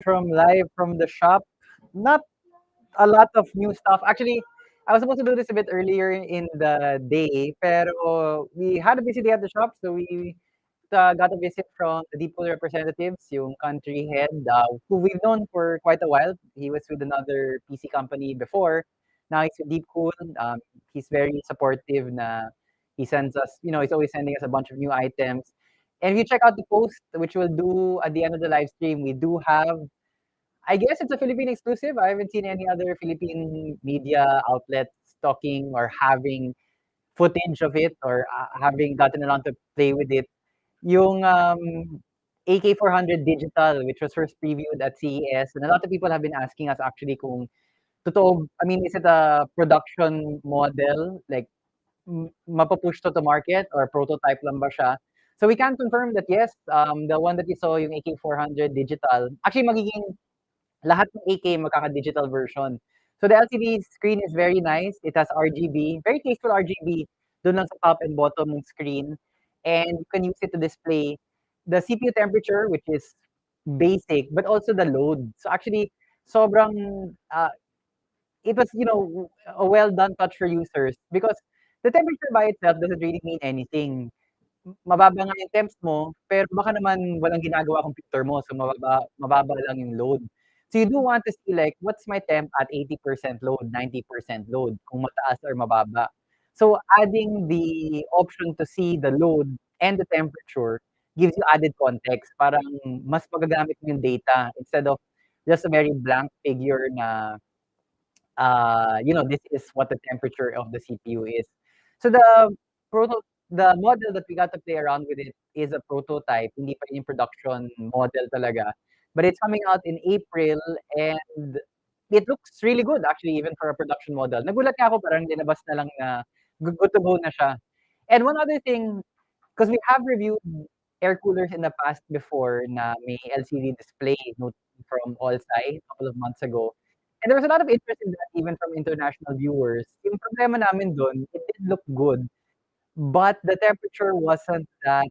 from live from the shop. Not a lot of new stuff. Actually, I was supposed to do this a bit earlier in the day, pero we had a busy day at the shop, so we got a visit from the Deepcool representatives, yung country head, who we've known for quite a while. He was with another PC company before. Now he's with Deepcool. He's very supportive na he sends us, he's always sending us a bunch of new items. And if you check out the post, which we'll do at the end of the live stream, we do have, I guess it's a Philippine exclusive. I haven't seen any other Philippine media outlets talking or having footage of it or having gotten around to play with it. Yung AK400 Digital, which was first previewed at CES, and a lot of people have been asking us actually kung totoo, I mean, is it a production model, like mapupush to market or prototype lang ba siya? So we can confirm that yes, the one that you saw, yung AK400 Digital, actually magiging lahat ng AK magkaka-digital version. So the LCD screen is very nice. It has RGB, very tasteful RGB dun lang sa top and bottom ng screen. And you can use it to display the CPU temperature, which is basic, but also the load. So actually, sobrang, it was, a well done touch for users because the temperature by itself doesn't really mean anything. Mababa nga yung temps mo, pero baka naman walang ginagawa computer mo, so mababa lang yung load. So you do want to see like, what's my temp at 80% load, 90% load, kung mataas or mababa. So adding the option to see the load and the temperature gives you added context. Parang mas magagamit mo yung data instead of just a very blank figure na this is what the temperature of the CPU is. So the model that we got to play around with it is a prototype, hindi pa yung production model talaga. But it's coming out in April and it looks really good actually even for a production model. Nagulat nga ako parang dinabas na lang na good to go na siya. And one other thing, because we have reviewed air coolers in the past before na may LCD display from Allsai a couple of months ago. And there was a lot of interest in that even from international viewers. Yung problema namin dun, it did look good, but the temperature wasn't that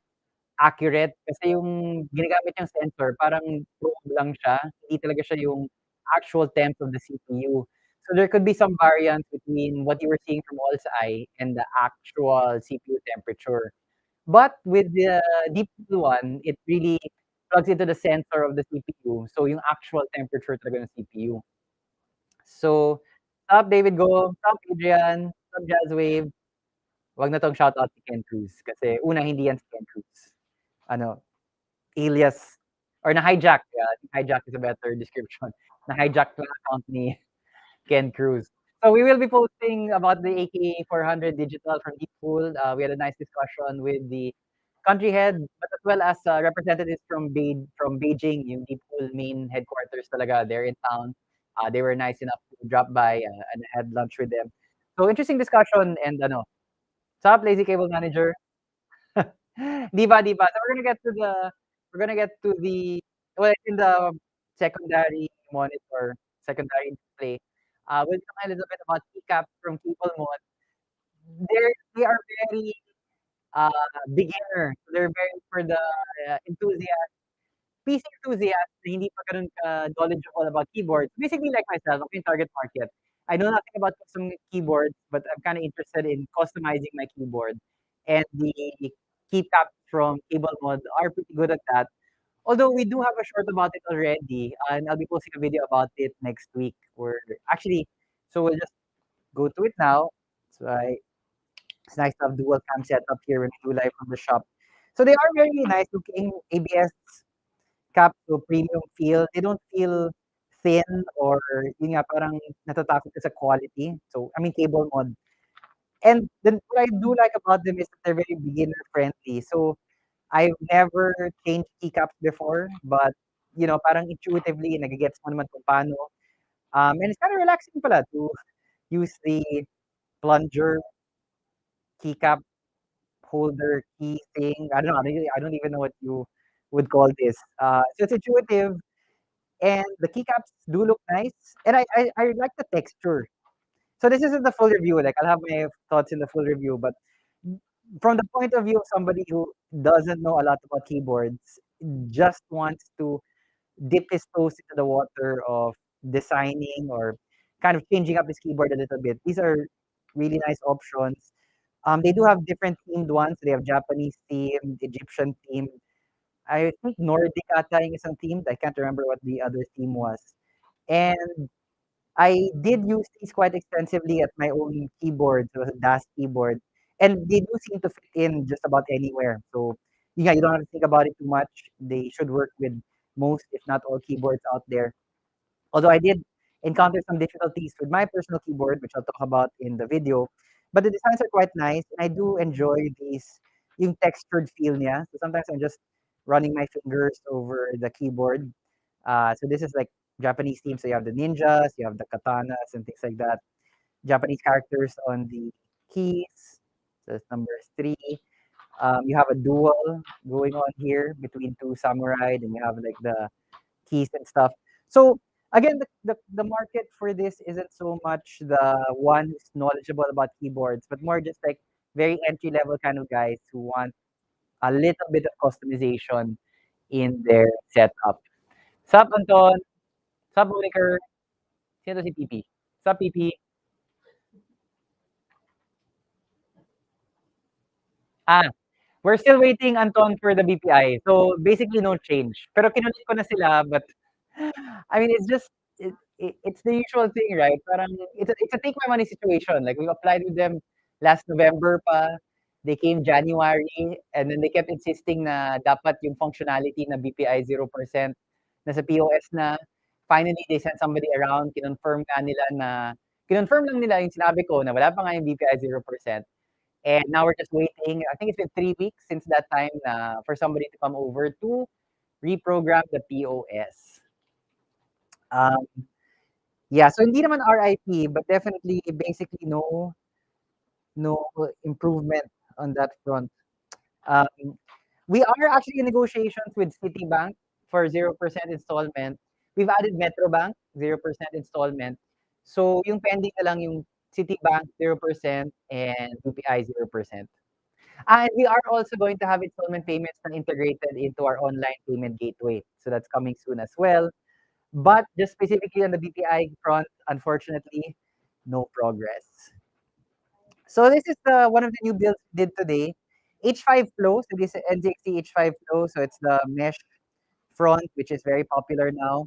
accurate kasi yung ginagamit niyang sensor parang probe lang siya, hindi talaga siya yung actual temp of the CPU. So there could be some variance between what you were seeing from Allsai and the actual CPU temperature. But with the Deepcool one, it really plugs into the sensor of the CPU, so yung actual temperature talaga ng CPU. So, sup David Go, sup Adrian, sup Jazzwave. Wag na 'tong shoutout si Ken Cruz kasi una hindi yan si Ken Cruz. Ano, alias or na-hijack, yeah, I think hijack is a better description. Na-hijack lang account ni Ken Cruz. So we will be posting about the AK400 Digital from Deepcool. We had a nice discussion with the country head, but as well as representatives from Beijing, yung Deepcool main headquarters talaga, they're in town. They were nice enough to drop by and had lunch with them. So interesting discussion and ano, sup, lazy cable manager? Diba, diba. So we're gonna get to the well in the secondary monitor, secondary display. We'll talk a little bit about keycaps from cable mode. They are very uh beginner. They're very for the enthusiast, PC enthusiast na hindi pa ganun ka knowledgeable about keyboards. Basically like myself, I'm in target market. I know nothing about custom keyboards, but I'm kind of interested in customizing my keyboard. And the keycaps from Cable Mod are pretty good at that. Although we do have a short about it already, and I'll be posting a video about it next week. So we'll just go to it now. So it's nice to have dual cam setup here when we do live from the shop. So they are very nice looking ABS cap to premium feel. They don't feel thin or yun nga parang natatakot ka sa quality. So I mean cable mod. And then what I do like about them is that they're very beginner friendly. So I've never changed keycaps before, but parang intuitively nagigets mo naman kung paano. And it's kind of relaxing pala to use the plunger keycap holder key thing. I don't know. I don't even know what you would call this. So it's intuitive, and the keycaps do look nice, and I like the texture. So this isn't the full review. Like I'll have my thoughts in the full review, but from the point of view of somebody who doesn't know a lot about keyboards, just wants to dip his toes into the water of designing or kind of changing up his keyboard a little bit. These are really nice options. They do have different themed ones. They have Japanese themed, Egyptian themed. I think Nordic ata yung isang theme. I can't remember what the other theme was. And I did use these quite extensively at my own keyboard. So it was a DAS keyboard. And they do seem to fit in just about anywhere. So yeah, you don't have to think about it too much. They should work with most, if not all, keyboards out there. Although I did encounter some difficulties with my personal keyboard, which I'll talk about in the video. But the designs are quite nice, and I do enjoy these yung textured feel niya. So sometimes I'm just running my fingers over the keyboard. So this is like Japanese theme. So you have the ninjas, you have the katanas, and things like that. Japanese characters on the keys. So it's number 3. You have a duel going on here between two samurai, and you have like the keys and stuff. So again, the market for this isn't so much the one who's knowledgeable about keyboards, but more just like very entry level kind of guys who want a little bit of customization in their setup. Sup, Anton? Sup, Moniker? Sino si PP? Sup, PP? Ah, we're still waiting, Anton, for the BPI. So basically, no change. Pero kinulit ko na sila, but I mean, it's just it's the usual thing, right? Parang it's a take my money situation. Like we applied with them last November pa. They came January and then they kept insisting na dapat yung functionality na BPI 0% nasa POS na. Finally, they sent somebody around, kinonfirm lang nila yung sinabi ko na wala pa nga yung BPI 0%. And now we're just waiting. I think it's been 3 weeks since that time na for somebody to come over to reprogram the POS. Um, yeah, so hindi naman RIP, but definitely basically no improvement on that front. Um, we are actually in negotiations with Citibank for 0% installment. We've added Metrobank 0% installment. So yung pending na lang yung Citibank 0% and UPI 0%. And we are also going to have installment payments na integrated into our online payment gateway. So that's coming soon as well. But just specifically on the BPI front, unfortunately, no progress. So this is one of the new builds we did today. H5 Flow, so this is NZXT H5 Flow, so it's the mesh front, which is very popular now.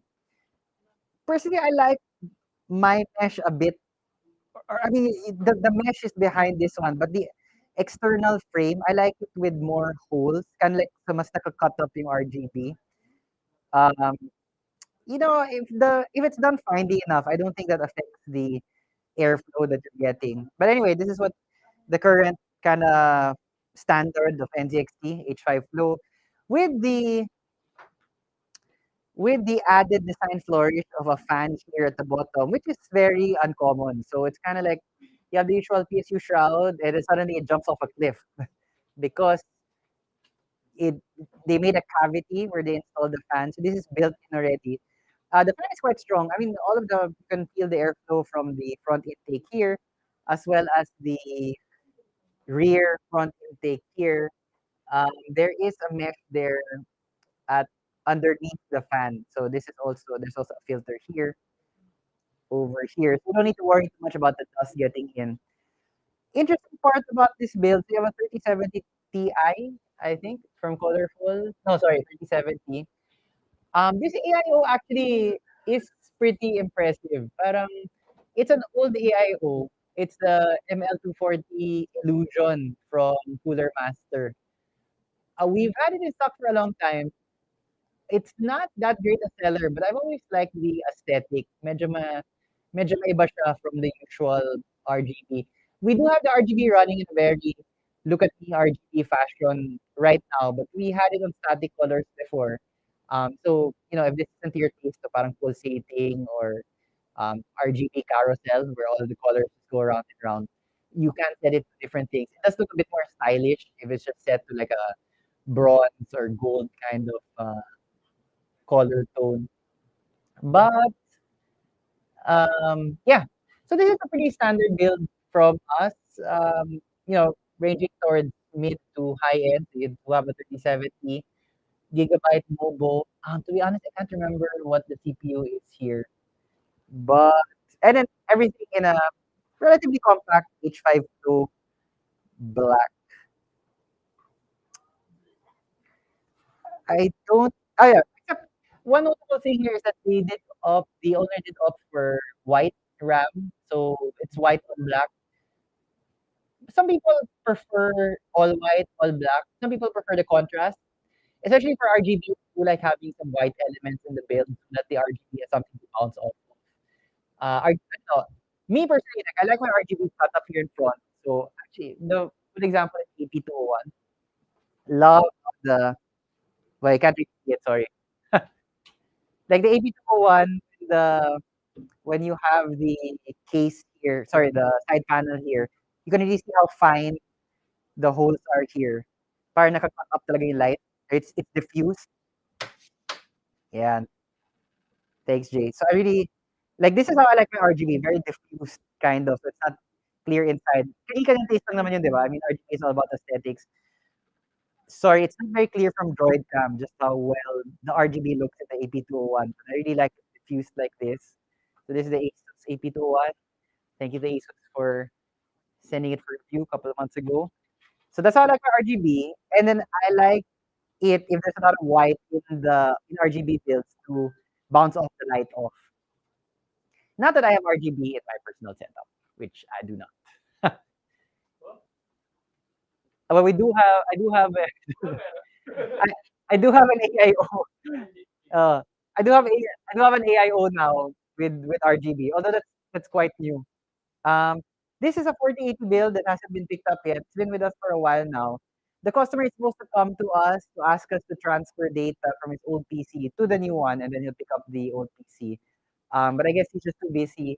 Personally, I like my mesh a bit, or I mean, the mesh is behind this one, but the external frame, I like it with more holes, kind of like so mas naka-cut up yung RGB. Um, if it's done finely enough, I don't think that affects the airflow that you're getting. But anyway, this is what the current kind of standard of NZXT H5 Flow with the added design flourish of a fan here at the bottom, which is very uncommon. So it's kind of like you have the usual PSU shroud, and then suddenly it jumps off a cliff because it they made a cavity where they installed the fan. So this is built in already. The fan is quite strong. I mean, you can feel the airflow from the front intake here, as well as the rear front intake here. There is a mesh there at underneath the fan. So there's also a filter here over here. So you don't need to worry too much about the dust getting in. Interesting part about this build, so you have a 3070 Ti, I think, from Colorful. No, sorry, 3070. This AIO actually is pretty impressive. Parang it's an old AIO. It's the ML240 Illusion from Cooler Master. We've had it in stock for a long time. It's not that great a seller, but I've always liked the aesthetic. Medyo maiba siya from the usual RGB. We do have the RGB running in a very look at me RGB fashion right now, but we had it on static colors before. So, if this isn't your taste, so parang pulsating or RGB carousel where all the colors just go around and around, you can set it to different things. It does look a bit more stylish if it's just set to like a bronze or gold kind of color tone. But yeah, so this is a pretty standard build from us. Ranging towards mid to high end. You do have a 3070. gigabyte mobile. To be honest, I can't remember what the CPU is here, but and then everything in a relatively compact H52 black. I don't. Oh yeah. Except one notable thing here is that the owner did opt for white RAM, so it's white on black. Some people prefer all white, all black. Some people prefer the contrast. Especially for RGB, we like having some white elements in the build so that the RGB has something to bounce off. No, me personally, like, I like my RGB cut up here in front. So actually, the good example is AP201. Love the, well, I can't really see it, sorry. Like the AP201, when you have the case here, sorry, the side panel here, you can really see how fine the holes are here. Parang nakacut up talaga yung light. It's diffused. Yeah. Thanks, Jay. So I really like this is how I like my RGB, very diffused kind of. It's not clear inside. Kanika ng taste lang naman yun, di ba? I mean, RGB is all about aesthetics. Sorry, it's not very clear from Droid Cam just how well the RGB looks in the AP201. I really like it diffused like this. So this is the Asus AP201. Thank you to Asus for sending it for review a couple of months ago. So that's how I like my RGB. And then I like it if there's a lot of white in RGB builds to bounce off the light off. Not that I have RGB in my personal setup, which I do not. But I do have, I, I do have an AIO. Uh, I do have an AIO now with RGB, although that's quite new. Um, this is a 4080 build that hasn't been picked up yet. It's been with us for a while now. The customer is supposed to come to us to ask us to transfer data from his old PC to the new one, and then he'll pick up the old PC. But I guess he's just too busy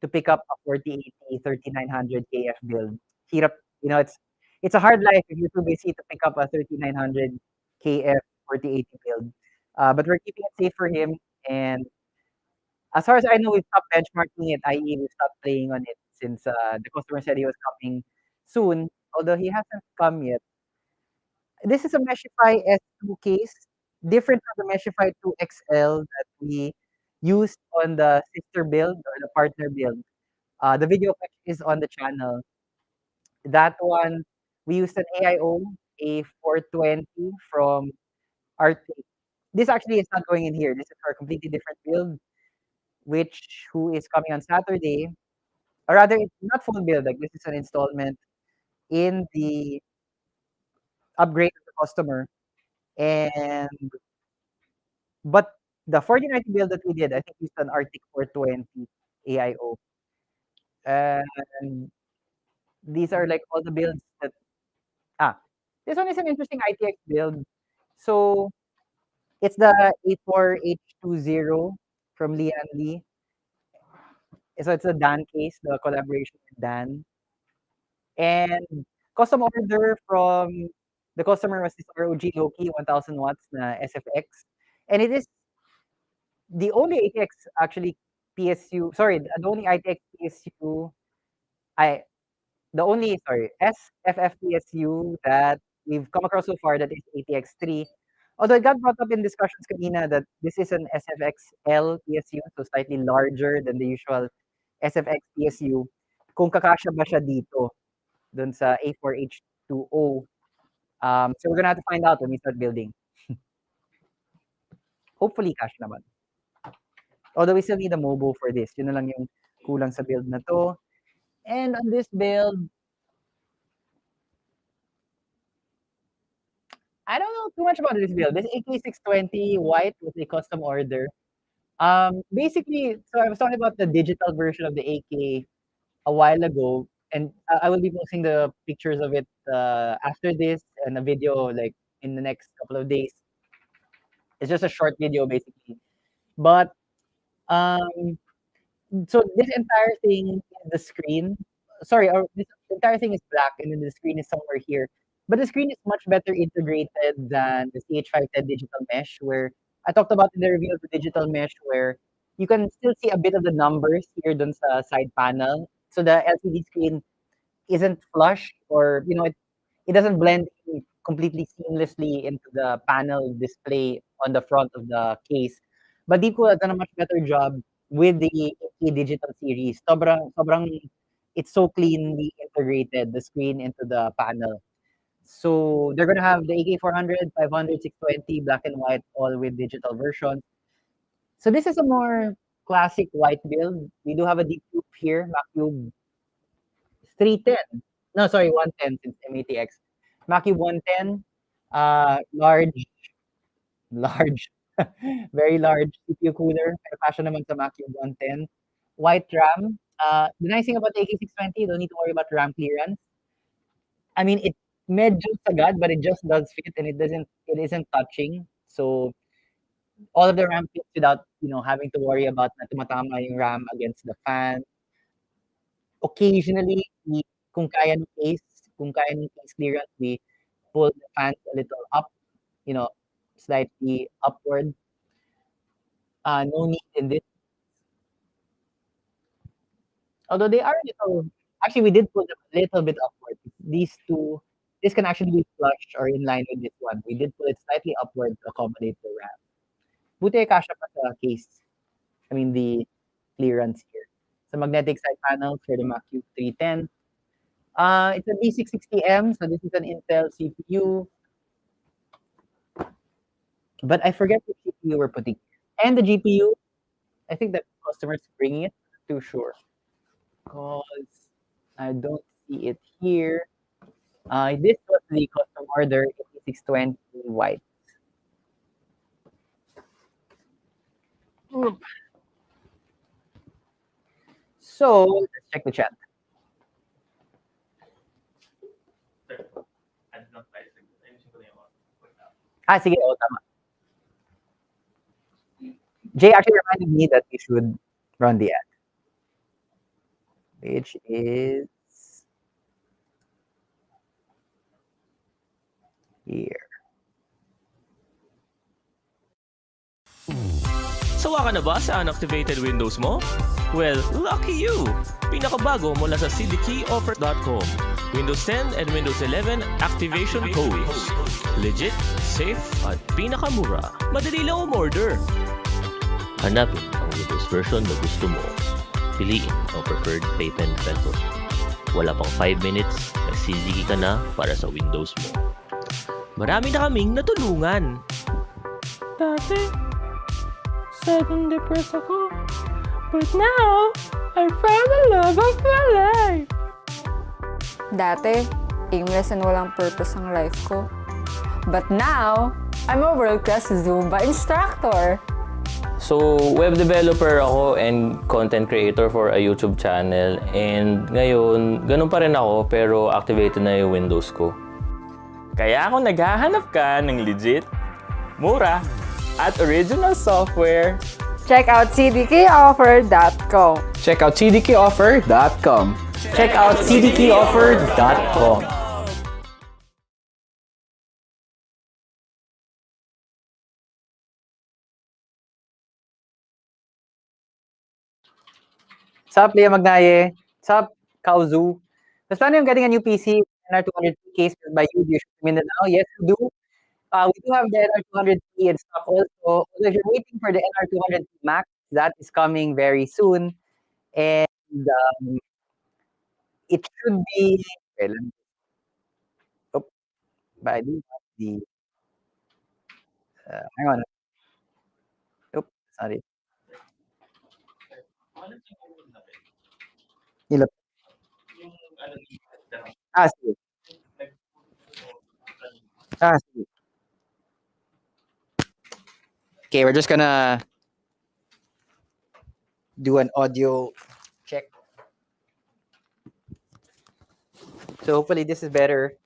to pick up a 4080 3900 KF build. Hirap, it's a hard life if you're too busy to pick up a 3900 KF 4080 build. But we're keeping it safe for him. And as far as I know, we've stopped benchmarking it, i.e., we stopped playing on it since the customer said he was coming soon, although he hasn't come yet. This is a Meshify S2 case, different from the Meshify 2 XL that we used on the sister build or the partner build. The video of which is on the channel. That one, we used an AIO A420 from Arctic. This actually is not going in here. This is for a completely different build, who is coming on Saturday. Or rather, it's not full build. Like this is an installment in the upgrade of the customer. And but the 4090 build that we did, I think used an Arctic 420 AIO. And these are like all the builds that this one is an interesting ITX build. So it's the A4H20 from Lee and Lee. So it's a Dan case, the collaboration with Dan. And custom order from the customer was this ROG Loki 1000 watts na SFX. And it is the only ATX actually PSU, sorry, the only ITX PSU, I, the only, sorry, SFF PSU that we've come across so far that is ATX3. Although it got brought up in discussions kanina that this is an SFXL PSU, so slightly larger than the usual SFX PSU. Kung kakasya ba siya dito, dun sa A4H20. So we're gonna have to find out when we start building. Hopefully, cash naman. Although we still need a mobile for this. Yun na lang yung kulang sa build na to. And on this build, I don't know too much about this build. This AK620 white was a custom order. Basically, so I was talking about the digital version of the AK a while ago, and I will be posting the pictures of it after this and a video like in the next couple of days. It's just a short video basically. But so this entire thing is the screen. Sorry, or this entire thing is black, and then the screen is somewhere here. But the screen is much better integrated than the CH510 digital mesh, where I talked about in the review of the digital mesh, where you can still see a bit of the numbers here dun sa side panel. So the LCD screen isn't flush, or it doesn't blend in completely seamlessly into the panel display on the front of the case. But Deepcool has done a much better job with the AK Digital series. Sobrang it's so cleanly integrated, the screen into the panel. So they're gonna have the AK400, 500, 620, black and white, all with digital version. So this is a more classic white build. We do have a deep cube here, MacCube 310. No, sorry, 110 since M80X. MacCube 110, large, large, very large CPU cooler. Pero fashion naman sa MacCube 110. White RAM. The nice thing about the AK620, you don't need to worry about RAM clearance. I mean, it medyo sagad, but it just does fit and it isn't touching. So all of the RAM fits without, having to worry about na tumatama yung RAM against the fan. Occasionally, kung kaya ng case clearance, we pull the fans a little up, slightly upward. No need in this. Although they are a little, actually, we did pull them a little bit upward. This can actually be flush or in line with this one. We did pull it slightly upward to accommodate the RAM. Buti kasha pa sa case. I mean, the clearance here. So magnetic side panel for the MacBook 310. It's a B660M, so this is an Intel CPU. But I forget which CPU we're putting here. And the GPU, I think the customer's bringing it. Not too sure. Because I don't see it here. This was the custom order, 8620 white. So, let's check the chat. Sige, tama. Jay actually reminded me that we should run the ad. Which is here. Sawa ka na ba sa unactivated Windows mo? Well, lucky you! Pinakabago mula sa cdkeyoffer.com. Windows 10 and Windows 11 activation codes. Legit, safe, at pinakamura. Madali lang umorder. Hanapin ang Windows version na gusto mo. Piliin ang preferred payment method. Wala pang 5 minutes, nagsiligi ka na para sa Windows mo. Marami na kaming natulungan. Dati, sad and depressed ako. But now, I found the love of my life. Dati, aimless and walang purpose ang life ko. But now, I'm a world-class Zumba instructor. So, web developer ako and content creator for a YouTube channel. And ngayon, ganun pa rin ako pero activated na yung Windows ko. Kaya kung naghahanap ka ng legit, mura, at original software, Check out cdkeyoffer.com. Check out cdkeyoffer.com. Check out cdkeyoffer.com. Sup, Leah Magnaye? Sup, Kauzu? Mas paano yung getting a new PC, NR200 case by you? Do you ship them in now? Yes, we do. We do have the NR200T in stock also. So if you're waiting for the NR200 Max, that is coming very soon. And it should be, but I do have the, hang on. Sorry. Sige. Sige. Okay, we're just gonna do an audio check. So hopefully this is better.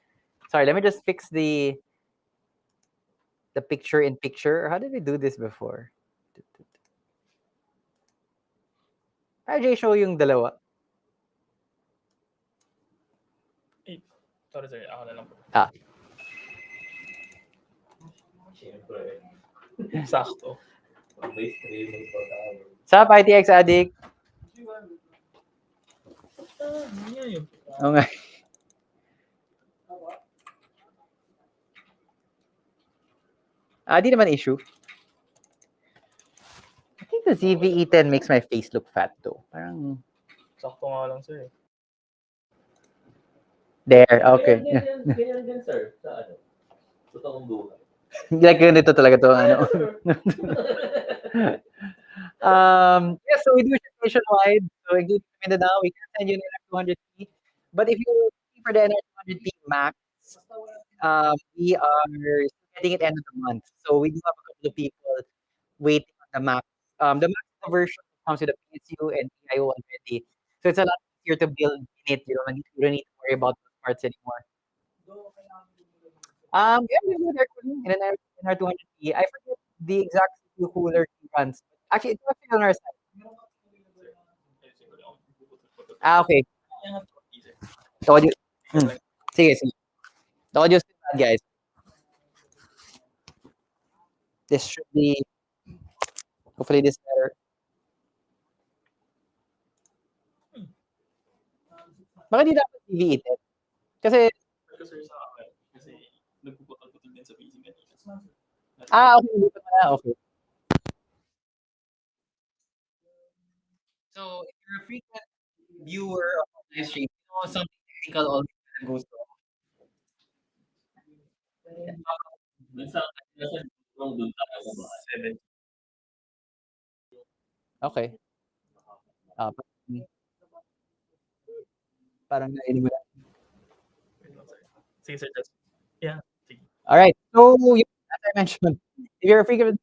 Sorry, let me just fix the picture in picture. How did we do this before? RJ, show yung dalawa. sorry, ako na lang po. Sakto. Sup, ITX Addict? Oo nga. Di naman issue. I think the ZVE10 makes my face look fat though. Parang Sakto nga lang sir. there, okay. Ganyan din, sir, sa ano, totoong buhay. Like ganito talaga to, ano. Yeah, so we do ship nationwide. So including Mindanao, we can send you an NR200P. But if you're looking for the NR200P Max, we are getting it end of the month. So we do have a couple of people waiting on the Max. The Max is the version that comes with a PSU and PIO already. So it's a lot easier to build in it. You don't need to worry about those parts anymore. Yeah, we do air cooling in an NR200P. I forget the exact CPU cooler he runs. Actually, it's actually on our side. Okay. The audio. Sige, sige. The audio is bad, guys. This should be, hopefully this better. Bakit di dapat TV itin? Kasi, Kasi nagpuputol-putol din sa PC kanina. okay, hindi pa na, okay. So, if you're a frequent viewer of live stream, you know something technical always goes wrong. Okay. Parang nainig mo na. Sige sir, just, yeah. All right. So, as I mentioned, if you're a frequent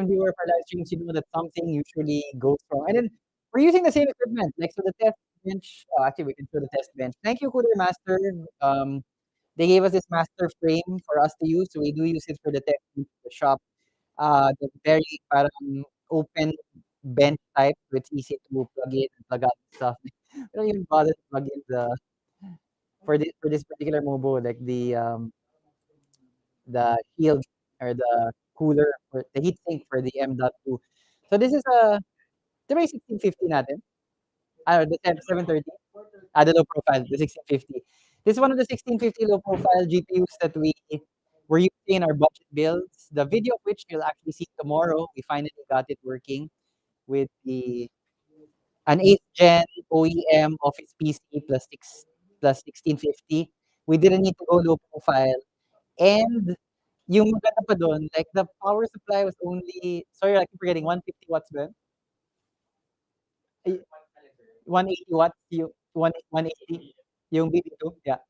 viewer for live streams, you know that something usually goes wrong. And then we're using the same equipment. Like, so the test bench, actually, we can show the test bench. Thank you, Cooler Master. They gave us this master frame for us to use. So we do use it for the test bench in the shop. The very parang open bench type, so it's easy to plug in and plug out stuff. We don't even bother to plug in for this particular Mobo, like the shield or the cooler or the heat sink for the M.2. So this is the may 1650 natin. The 730. The low profile, the 1650. This is one of the 1650 low profile GPUs that we were using in our budget builds. The video of which you'll actually see tomorrow. We finally got it working with an 8th gen OEM Office PC plus 1650. We didn't need to go low profile. And yung maganda pa doon, like the power supply was only, sorry, I keep forgetting, 150 watts ba? 180 watts, yung 180, yung BB2, yeah.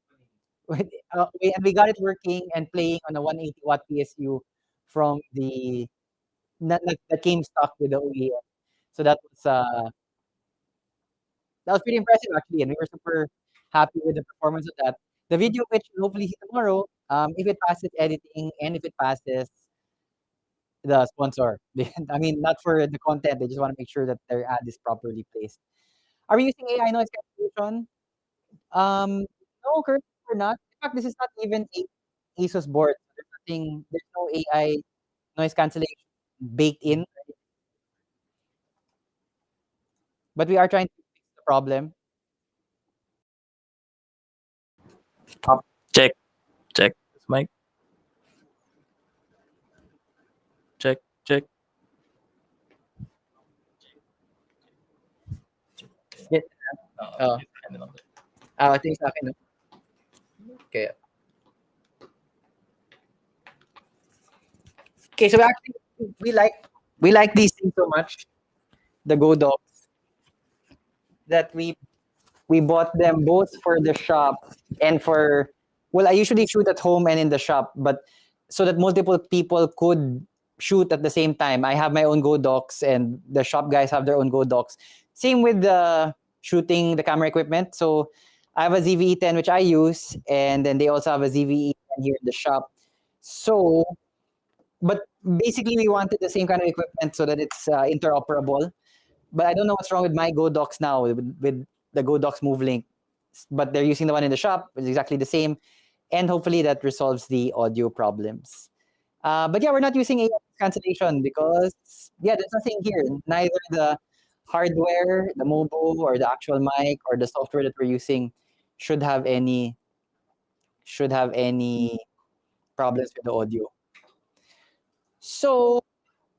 And we got it working and playing on a 180 watt PSU from that came stock with the OEM. So that was pretty impressive actually, and we were super happy with the performance of that. The video, which you'll hopefully see tomorrow, if it passes editing and if it passes the sponsor. I mean, not for the content. They just want to make sure that their ad is properly placed. Are we using AI noise cancellation? No, currently we're not. In fact, this is not even a ASUS board. There's no AI noise cancellation baked in. But we are trying to fix the problem. Check. Check. Mic. Check. Check. Yes. I think sa akin. Okay. Okay, so actually we like these things so much, the Go dogs, that we bought them both for the shop and for, well, I usually shoot at home and in the shop, but so that multiple people could shoot at the same time. I have my own Go docs and the shop guys have their own Go docs. Same with the shooting the camera equipment. So I have a ZVE10 which I use, and then they also have a ZVE10 here in the shop. So, but basically we wanted the same kind of equipment so that it's interoperable. But I don't know what's wrong with my Go docs now with the Go docs Move Link. But they're using the one in the shop. It's exactly the same. And hopefully that resolves the audio problems. But yeah, we're not using AI cancellation because, yeah, there's nothing here. Neither the hardware, the mobile, or the actual mic, or the software that we're using should have any problems with the audio. So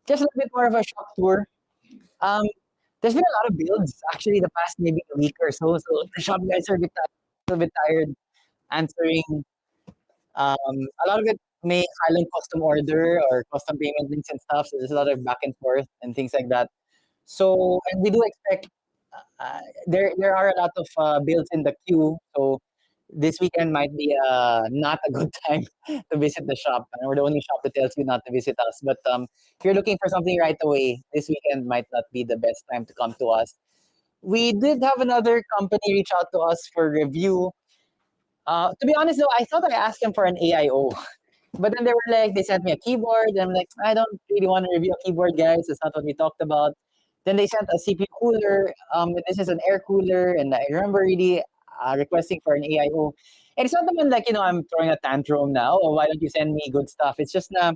just a little bit more of a shop tour. Um, there's been a lot of builds actually the past maybe a week or so. So the shop guys are a bit tired answering. A lot of it may file in custom order or custom payment links and stuff. So there's a lot of back and forth and things like that. So and we do expect there are a lot of builds in the queue. So this weekend might be not a good time to visit the shop. And we're the only shop that tells you not to visit us. But if you're looking for something right away, this weekend might not be the best time to come to us. We did have another company reach out to us for review. To be honest though, I thought I asked them for an AIO. But then they were like, they sent me a keyboard. And I'm like, I don't really want to review a keyboard, guys. That's not what we talked about. Then they sent a CPU cooler. This is an air cooler. And I remember really requesting for an AIO. And it's not the one like, I'm throwing a tantrum now. Oh, why don't you send me good stuff? It's just na,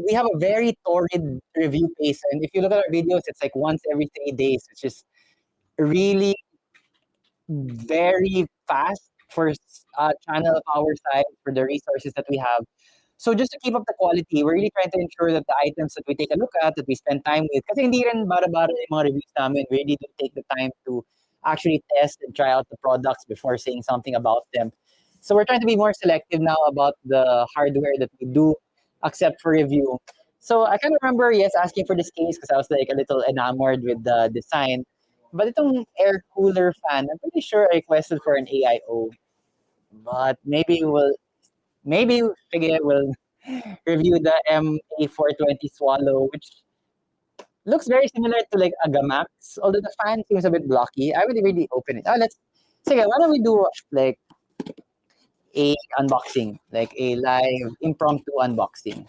we have a very torrid review pace. And if you look at our videos, it's like once every 3 days, which is really very fast for a channel of our size, for the resources that we have. So just to keep up the quality, we're really trying to ensure that the items that we take a look at, that we spend time with, kasi hindi rin bara-bara yung mga reviews namin. We really do take the time to actually test and try out the products before saying something about them. So we're trying to be more selective now about the hardware that we do accept for review. So I kind of remember, yes, asking for this case because I was like a little enamored with the design. But itong air cooler fan, I'm pretty sure I requested for an AIO. But maybe sige, we'll review the MA420 Swallow, which looks very similar to like a Gamax, although the fan seems a bit blocky. I would really open it. Sige, why don't we do like a unboxing, like a live impromptu unboxing.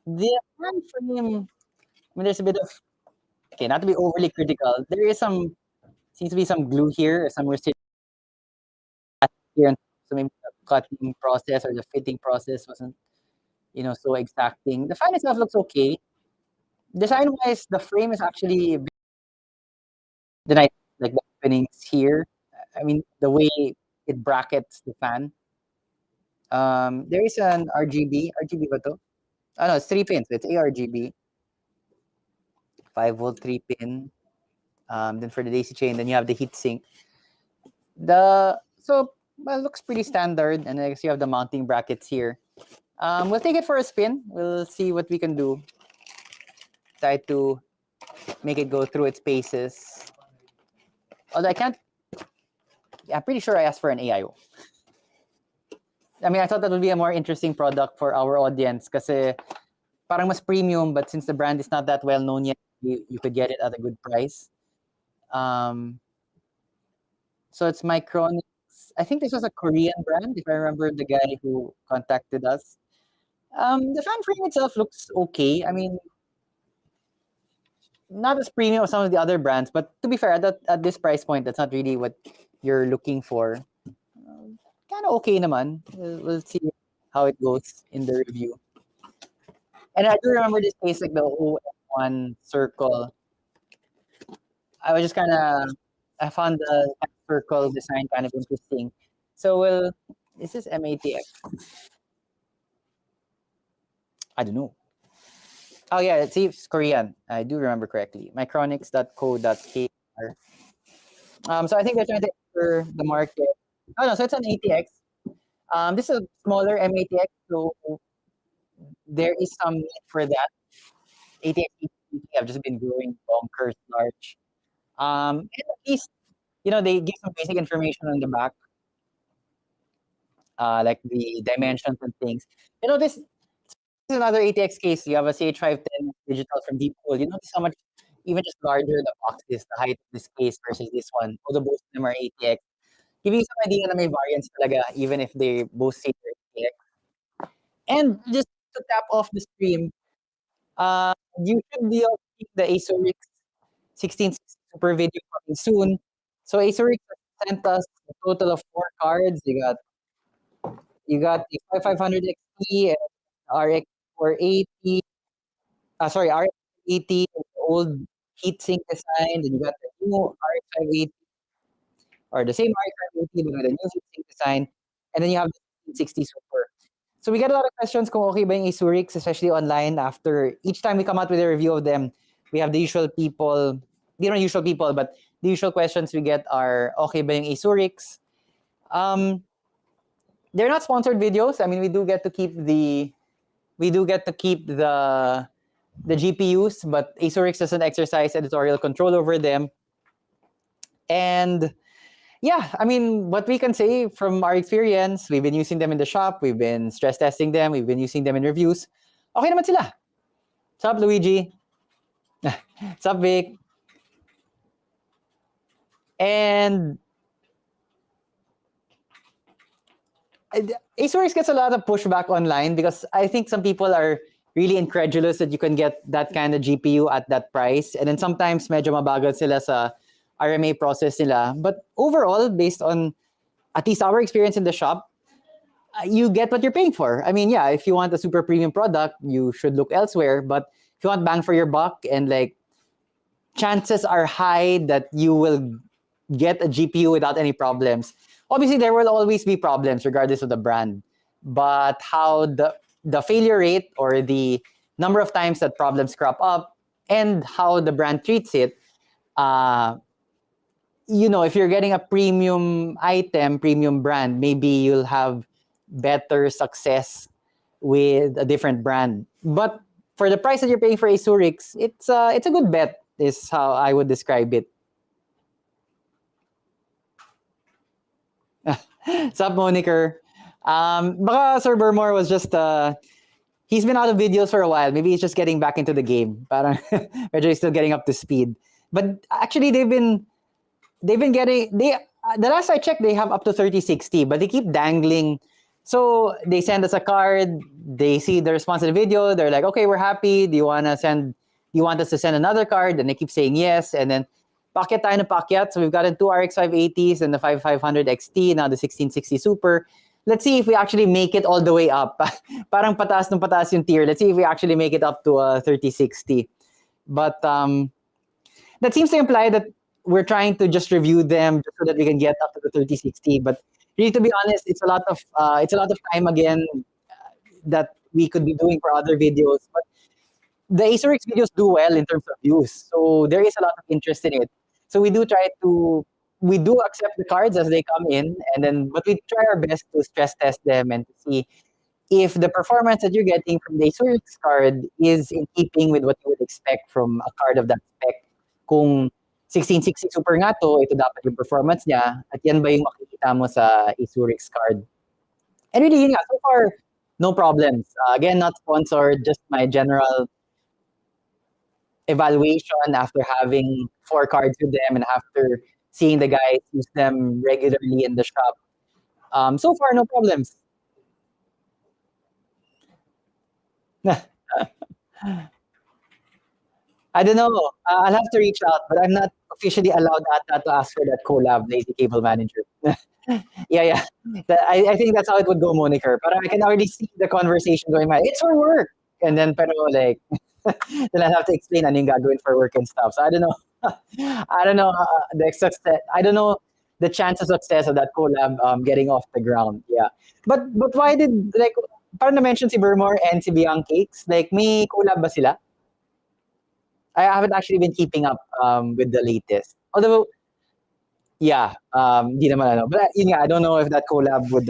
The fan frame, I mean, there's a bit of, okay, not to be overly critical, there is seems to be some glue here, or some restriction here, so maybe the cutting process or the fitting process wasn't, so exacting. The fan itself looks okay. Design-wise, the frame is actually the nice, like the openings here. I mean, the way it brackets the fan. There is an RGB ba to? Oh no, it's 3 pins. It's ARGB. 5-volt 3-pin. Then for the daisy chain, then you have the heatsink. Well, it looks pretty standard, and I guess you have the mounting brackets here. We'll take it for a spin. We'll see what we can do. Try to make it go through its paces. Although I'm pretty sure I asked for an AIO. I mean, I thought that would be a more interesting product for our audience kasi parang mas premium, but since the brand is not that well known yet, you could get it at a good price. So it's Micronix. I think this was a Korean brand, if I remember the guy who contacted us. The fan frame itself looks okay. I mean, not as premium as some of the other brands, but to be fair, at this price point, that's not really what you're looking for. Kind of okay naman. We'll see how it goes in the review. And I do remember this case, like the OM1 circle. I was just I found the circle design kind of interesting. So, is this MATX? I don't know. Oh yeah, it's Korean. I do remember correctly. Micronix.co.kr. So I think they're trying to enter the market. Oh no, so it's an ATX. This is a smaller MATX, so there is some need for that. ATX have just been growing bonkers large. And at least, they give some basic information on the back, like the dimensions and things. This is another ATX case. You have a CH510 digital from Deepcool. You notice how much, even just larger the box is, the height of this case versus this one. Although both of them are ATX. Giving you some idea na may variance talaga, even if they both say they're ATX. And just to tap off the stream, you should be able to see the Asurix 1660 Super video coming soon. So Asurix sent us a total of 4 cards. You got the 5500 XT and RX 480. RX 80, old heatsink design, then you got the new RX 580 or the same RX 580 but with a new heatsink design, and then you have the 1660 Super. So we get a lot of questions kung okay ba yung Asurix, especially online. After each time we come out with a review of them, we have the usual people, not usual people, but the usual questions we get are, okay ba yung Asurix? They're not sponsored videos. I mean, we do get to keep the GPUs, but Asurix doesn't exercise editorial control over them. And yeah, I mean, what we can say from our experience, we've been using them in the shop, we've been stress testing them, we've been using them in reviews. Okay naman sila. What's up, Luigi? What's up, Vic? And Asurix gets a lot of pushback online because I think some people are really incredulous that you can get that kind of GPU at that price. And then sometimes medyo mabagal sila sa RMA process nila. But overall, based on at least our experience in the shop, you get what you're paying for. I mean, yeah, if you want a super premium product, you should look elsewhere. But if you want bang for your buck, and like chances are high that you will get a GPU without any problems. Obviously, there will always be problems regardless of the brand. But how the failure rate or the number of times that problems crop up and how the brand treats it, if you're getting a premium item, premium brand, maybe you'll have better success with a different brand. But for the price that you're paying for Asurix, it's a good bet, is how I would describe it. Sup, Moniker? Baka Sir Burmore was just he's been out of videos for a while. Maybe he's just getting back into the game. Parang medyo he's still getting up to speed. But actually, they've been getting the last I checked, they have up to 3060, but they keep dangling. So they send us a card. They see the response to the video. They're like, okay, we're happy. Do you want us to send another card? And they keep saying yes. And then packet tayo na packet. So we've gotten 2 RX 580s and the 5500 XT, now the 1660 Super. Let's see if we actually make it all the way up. Parang pataas ng pataas yung tier. Let's see if we actually make it up to 3060. But that seems to imply that we're trying to just review them just so that we can get up to the 3060. But really, to be honest, it's a lot of time again that we could be doing for other videos. But the Asurix videos do well in terms of views, so there is a lot of interest in it. So we do accept the cards as they come in, but we try our best to stress test them and to see if the performance that you're getting from the Asurix card is in keeping with what you would expect from a card of that spec. Kung 1660 Super nga to, ito dapat yung performance niya, at yan ba yung makikita mo sa Asurix card. And really, yun nga, so far, no problems. Again, not sponsored, just my general evaluation after having 4 cards with them and after seeing the guys use them regularly in the shop. So far, no problems. I don't know. I'll have to reach out, but I'm not officially allowed to ask for that collab, Lazy Cable Manager. Yeah. I think that's how it would go, Moniker. But I can already see the conversation going by. It's for work. And then, pero like, then I'll have to explain ano yung gagawin for work and stuff. So I don't know. I don't know the success. I don't know the chance of success of that collab getting off the ground. Yeah. But why did, like, parang na-mention si Burmore and si Beyond Cakes, like, may collab ba sila? I haven't actually been keeping up with the latest. Although, yeah, di naman ano. But yun nga, I don't know if that collab would,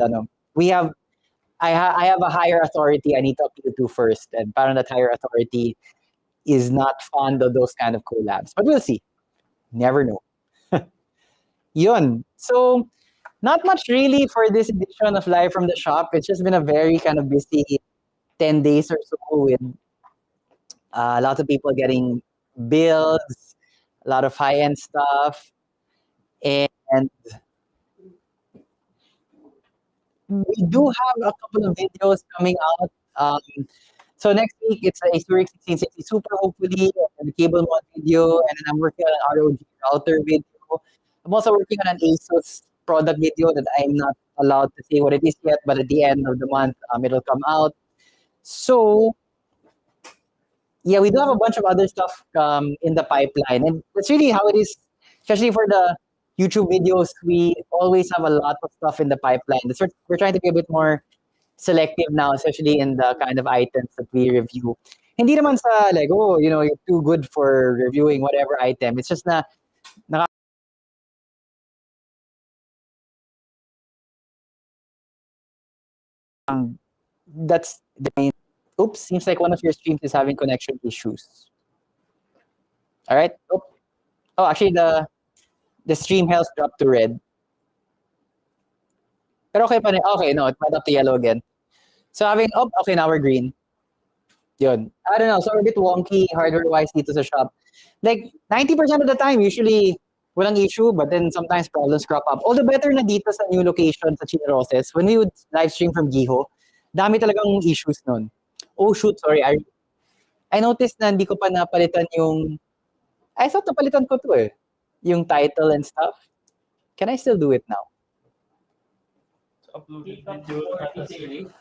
I have a higher authority I need to appeal to first. And parang that higher authority is not fond of those kind of collabs. But we'll see. Never know. Yun. So, not much really for this edition of Live from the Shop. It's just been a very kind of busy 10 days or so with lots of people getting builds, a lot of high-end stuff. And we do have a couple of videos coming out. So next week, it's the Asurix 1660 Super, hopefully, and the cable mod video. And then I'm working on an ROG router video. I'm also working on an Asus product video that I'm not allowed to say what it is yet, but at the end of the month, it'll come out. So yeah, we do have a bunch of other stuff in the pipeline, and that's really how it is. Especially for the YouTube videos, we always have a lot of stuff in the pipeline. We're trying to be a bit more selective now, especially in the kind of items that we review. Hindi naman sa like, oh, you're too good for reviewing whatever item. It's just na that's the main. Oops, seems like one of your streams is having connection issues. All right. Oh, actually, the stream health dropped to red. Pero okay pa rin. Okay, no, it went up to yellow again. So okay, now we're green. Yun. I don't know. So we're a bit wonky hardware-wise dito sa shop. Like 90% of the time, usually walang issue, but then sometimes problems crop up. All the better na dito sa new location sa Chineroses, when we would live stream from Giho, dami talagang issues nun. Oh shoot, sorry. I noticed na hindi ko pa napalitan yung... I thought napalitan ko to eh. Yung title and stuff. Can I still do it now? Uploaded video at Asurix.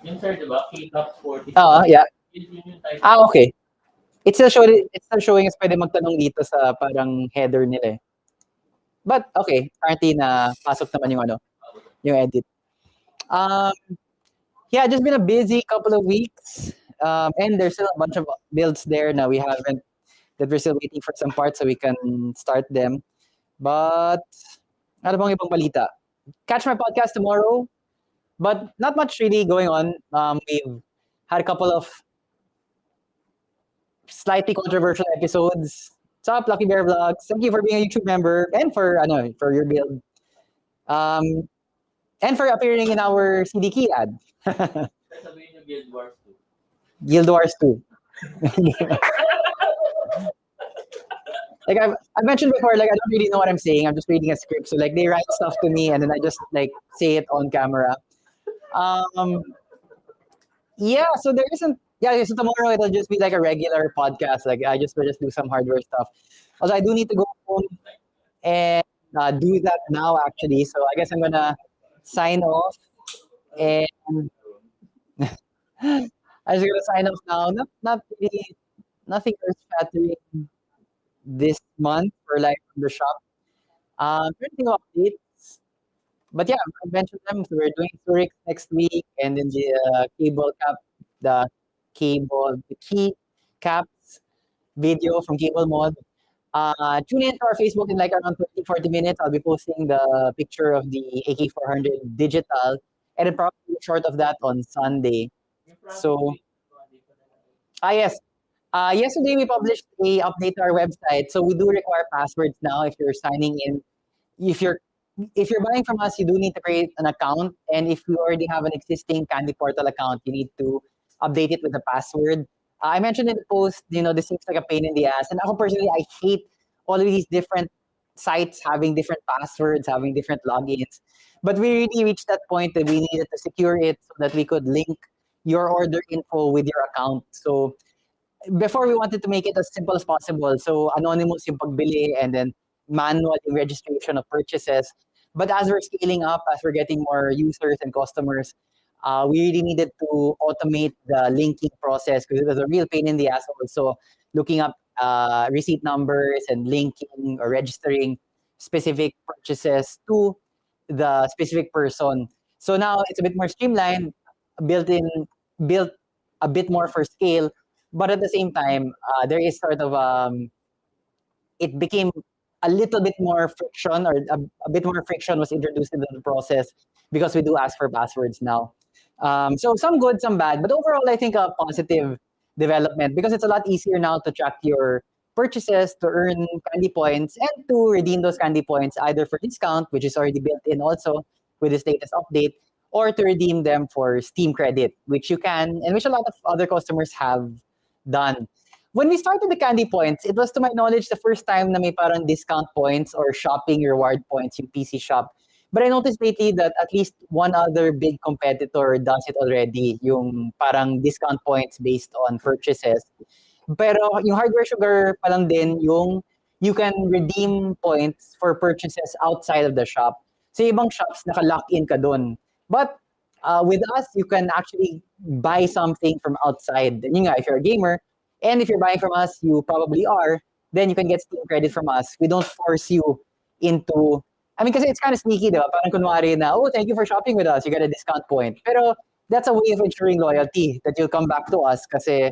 Yun sir, diba? Keycaps 40. Yeah. Yun yung title. Okay. It's still showing us pwede magtanong dito sa parang header nila eh. But okay, apparently na pasok naman yung edit. Yeah, just been a busy couple of weeks. And there's still a bunch of builds there that we're still waiting for some parts so we can start them. But ano bang ibang balita? Catch my podcast tomorrow, but not much really going on. We've had a couple of slightly controversial episodes. What's up, Lucky Bear Vlogs? Thank you for being a YouTube member and for your build. And for appearing in our CDK ad. Sasabihin yung Guild Wars 2. Guild Wars 2. Like I've mentioned before, like I don't really know what I'm saying. I'm just reading a script. So like they write stuff to me and then I just like say it on camera. Yeah, so there isn't. Yeah, so tomorrow it'll just be like a regular podcast. Like we'll just do some hardware stuff. Also, I do need to go home and do that now actually. So I guess I'm gonna sign off and I'm just gonna sign off now. Not really nothing earth-shattering this month for like the shop. Anything updates. But yeah, I mentioned them. So we're doing Asurix next week, and then the Keycaps video from Cable Mod. Tune in to our Facebook in like around 30-40 minutes. I'll be posting the picture of the AK400 Digital, and then probably short of that on Sunday. So, yes. Yesterday we published a update to our website. So we do require passwords now if you're signing in. If you're buying from us, you do need to create an account. And if you already have an existing Candy Portal account, you need to update it with a password. I mentioned in the post, this seems like a pain in the ass. And ako personally, I hate all of these different sites having different passwords, having different logins. But we really reached that point that we needed to secure it so that we could link your order info with your account. So before we wanted to make it as simple as possible. So anonymous yung pagbili and then manual yung registration of purchases. But as we're scaling up, as we're getting more users and customers, we really needed to automate the linking process because it was a real pain in the ass also looking up receipt numbers and linking or registering specific purchases to the specific person. So now it's a bit more streamlined, built a bit more for scale, but at the same time, there is sort of it became a little bit more friction, or a bit more friction was introduced into the process because we do ask for passwords now. So some good, some bad, but overall, I think a positive development because it's a lot easier now to track your purchases, to earn candy points, and to redeem those candy points either for discount, which is already built in also with this latest update, or to redeem them for Steam credit, which you can, and which a lot of other customers have done. When we started the candy points, it was to my knowledge the first time na may parang discount points or shopping reward points yung PC shop. But I noticed lately that at least one other big competitor does it already, yung parang discount points based on purchases. Pero yung Hardware Sugar pa lang din yung you can redeem points for purchases outside of the shop. So ibang shops naka-lock in ka dun. But with us, you can actually buy something from outside. And if you're a gamer, and if you're buying from us, you probably are, then you can get Steam credit from us. We don't force you into, because it's kind of sneaky, diba? Parang kunwari na, oh, thank you for shopping with us, you get a discount point. Pero that's a way of ensuring loyalty, that you'll come back to us kasi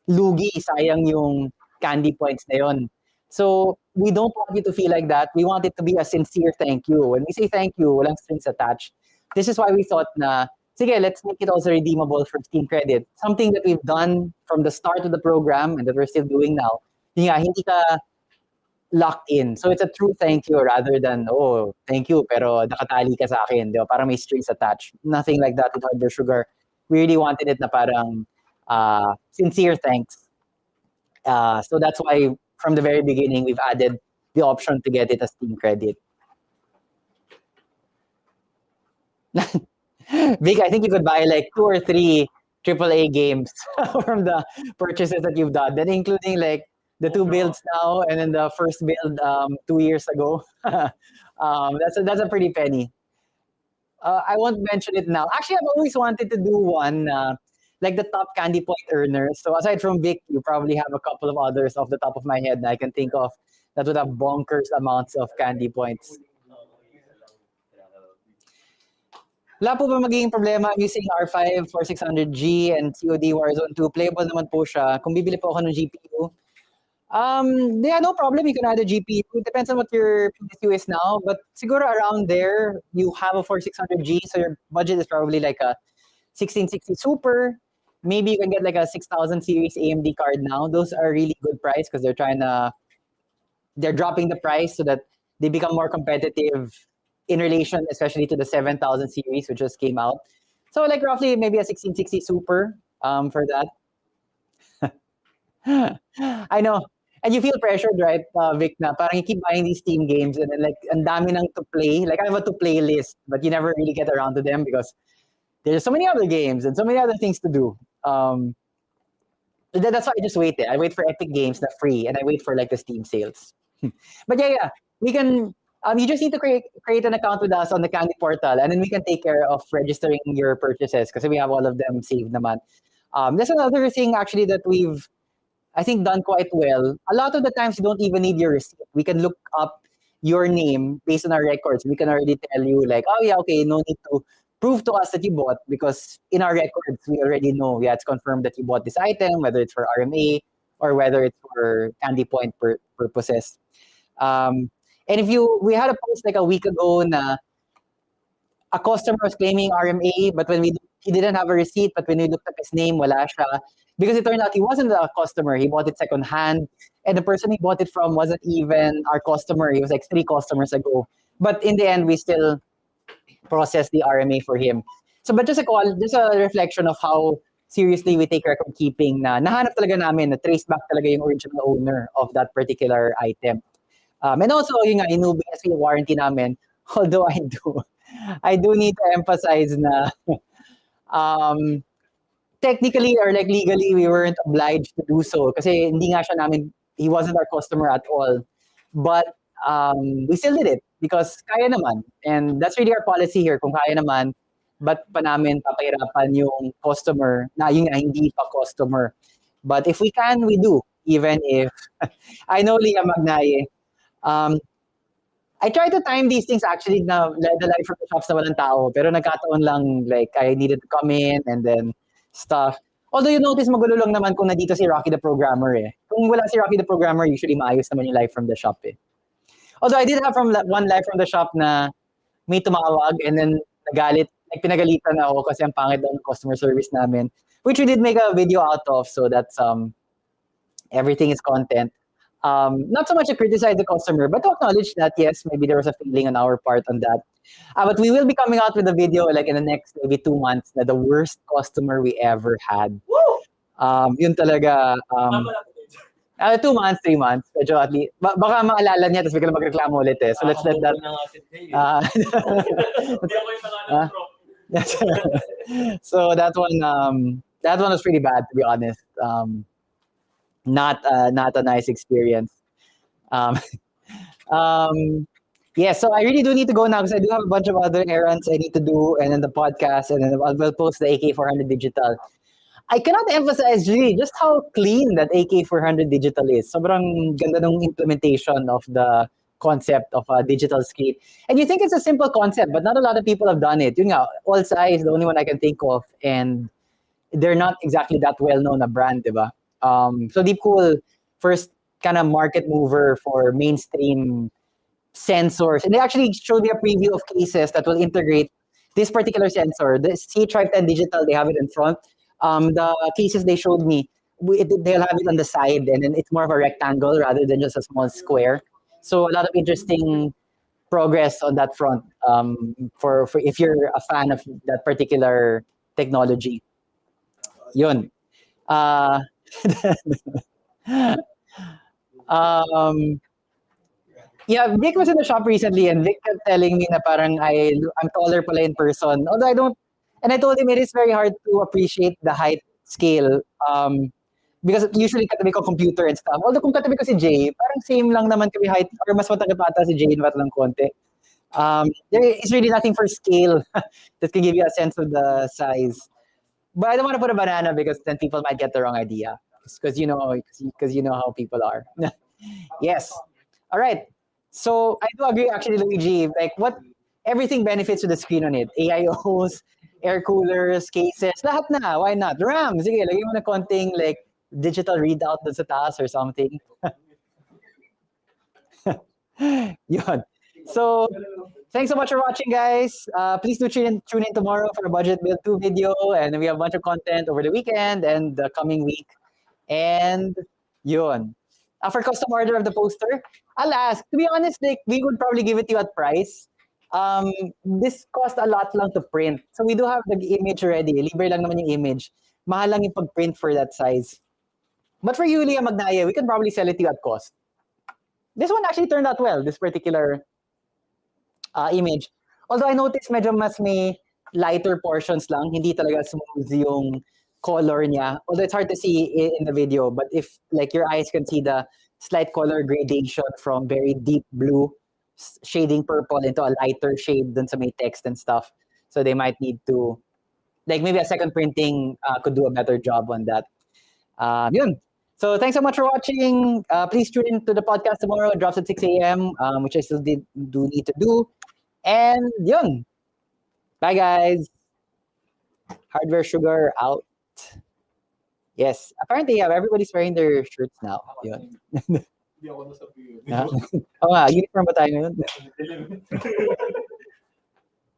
lugi, sayang yung candy points na yun. So we don't want you to feel like that. We want it to be a sincere thank you. When we say thank you, walang strings attached. This is why we thought na, sige, let's make it also redeemable for Steam credit. Something that we've done from the start of the program and that we're still doing now. Hindi ka locked in. So it's a true thank you rather than, oh, thank you, pero nakatali ka sa akin. Diba? Parang may strings attached. Nothing like that with Hardware Sugar. We really wanted it na parang sincere thanks. So that's why from the very beginning, we've added the option to get it as Steam credit. Vic, I think you could buy like 2 or 3 AAA games from the purchases that you've done, then including like the 2 builds now and then the first build 2 years ago. That's a pretty penny. I won't mention it now. Actually, I've always wanted to do one like the top candy point earners. So aside from Vic, you probably have a couple of others off the top of my head that I can think of that would have bonkers amounts of candy points. Wala po ba magiging problema using R5 4600G and COD Warzone 2? Playable naman po siya. Kung bibili po ako ng GPU, yeah, no problem. You can add a GPU. It depends on what your PSU is now. But siguro around there, you have a 4600G, so your budget is probably like a 1660 Super. Maybe you can get like a 6000 series AMD card now. Those are really good price because they're dropping the price so that they become more competitive in relation, especially to the 7000 series, which just came out. So like roughly maybe a 1660 Super for that. I know. And you feel pressured, right, Vic, na parang you keep buying these Steam games and then like ang dami nang to play. Like I have a to play list, but you never really get around to them because there's so many other games and so many other things to do. That's why I just wait. I wait for Epic Games that free, and I wait for like the Steam sales. But yeah, we can. You just need to create an account with us on the Candy portal, and then we can take care of registering your purchases because we have all of them saved naman. There's another thing actually that we've, I think, done quite well. A lot of the times you don't even need your receipt. We can look up your name based on our records. We can already tell you like, oh yeah, okay, no need to prove to us that you bought because in our records we already know. Yeah, it's confirmed that you bought this item, whether it's for RMA or whether it's for Candy Point purposes. And we had a post like a week ago na a customer was claiming RMA, but he didn't have a receipt, but when we looked up his name, wala siya. Because it turned out he wasn't a customer. He bought it secondhand. And the person he bought it from wasn't even our customer. He was like 3 customers ago. But in the end, we still processed the RMA for him. So, but just a reflection of how seriously we take record keeping na nahanap talaga namin, na trace back talaga yung original owner of that particular item. And also, yung inubing na yung warranty namin, although I do need to emphasize na technically or like legally, we weren't obliged to do so kasi hindi nga siya namin, he wasn't our customer at all. But we still did it because kaya naman. And that's really our policy here. Kung kaya naman, ba't pa namin papahirapan yung customer na yung hindi pa customer. But if we can, we do. Even if, I know Leah Magnaye, I try to time these things actually na the live from the shops na walang tao. Pero nagkataon lang like I needed to come in and then stuff. Although you notice magulo lang naman kung nandito si Rocky the Programmer eh. Kung wala si Rocky the Programmer, usually maayos naman yung live from the shop eh. Although I did have one live from the shop na may tumawag and then nagalit, like pinagalitan ako kasi ang pangit daw ng customer service namin. Which we did make a video out of, so that's everything is content. Not so much to criticize the customer, but to acknowledge that yes, maybe there was a failing on our part on that. But we will be coming out with a video like in the next maybe 2 months na the worst customer we ever had. Yun talaga. 2 months, 3 months. Medyo at least, baka maalala niya tapos bigla magreklamo ulit eh. So let's let that. So that one was pretty bad, to be honest. Not a nice experience. Yes, so I really do need to go now because I do have a bunch of other errands I need to do, and then the podcast, and then I'll post the AK400 Digital. I cannot emphasize really just how clean that AK400 Digital is. Sobrang ganda ng implementation of the concept of a digital screen. And you think it's a simple concept, but not a lot of people have done it. Yun nga, Allsa is the only one I can think of, and they're not exactly that well-known a brand, diba? So Deepcool, first kind of market mover for mainstream sensors. And they actually showed me a preview of cases that will integrate this particular sensor. The C510 Digital, they have it in front. The cases they showed me, they'll have it on the side, and then it's more of a rectangle rather than just a small square. So a lot of interesting progress on that front for if you're a fan of that particular technology. Yun. Um, yeah, Vic was in the shop recently, and Vic kept telling me na parang I'm taller pala in person. Although I don't, and I told him it is very hard to appreciate the height scale. Because usually katabi ko computer and stuff. Although kung katabi ko si Jay, parang same lang naman kami height, or mas matangkad pa ata si Jay, bat lang konti. There is really nothing for scale that can give you a sense of the size. But I don't want to put a banana because then people might get the wrong idea. Because you know how people are. Yes. All right. So I do agree actually, Luigi. Like everything benefits with the screen on it. AIOs, air coolers, cases, lahat na. Why not? RAM. Sige, lagay mo na konting like digital readout dun sa taas or something. Yun. So thanks so much for watching, guys. Please do tune in tomorrow for a Budget Build 2 video. And we have a bunch of content over the weekend and the coming week. And yun. For custom order of the poster, I'll ask. To be honest, like we would probably give it to you at price. This cost a lot lang to print. So we do have the image already. Libre lang naman yung image. Mahal lang yung pag-print for that size. But for you, Leah Magnaye, we can probably sell it to you at cost. This one actually turned out well, this particular image. Although I noticed medyo mas may lighter portions lang, hindi talaga smooth yung color niya. Although it's hard to see in the video, but if like your eyes can see the slight color gradation from very deep blue shading purple into a lighter shade dun sa may text and stuff. So they might need to, like maybe a second printing could do a better job on that. Yun. So thanks so much for watching. Please tune in to the podcast tomorrow. It drops at 6 a.m., which I still do need to do. And yun. Bye, guys. Hardware Sugar out. Yes. Apparently, everybody's wearing their shirts now. Yun. Hindi ako nasabi yun. Oo nga, uniform ba tayo ngayon?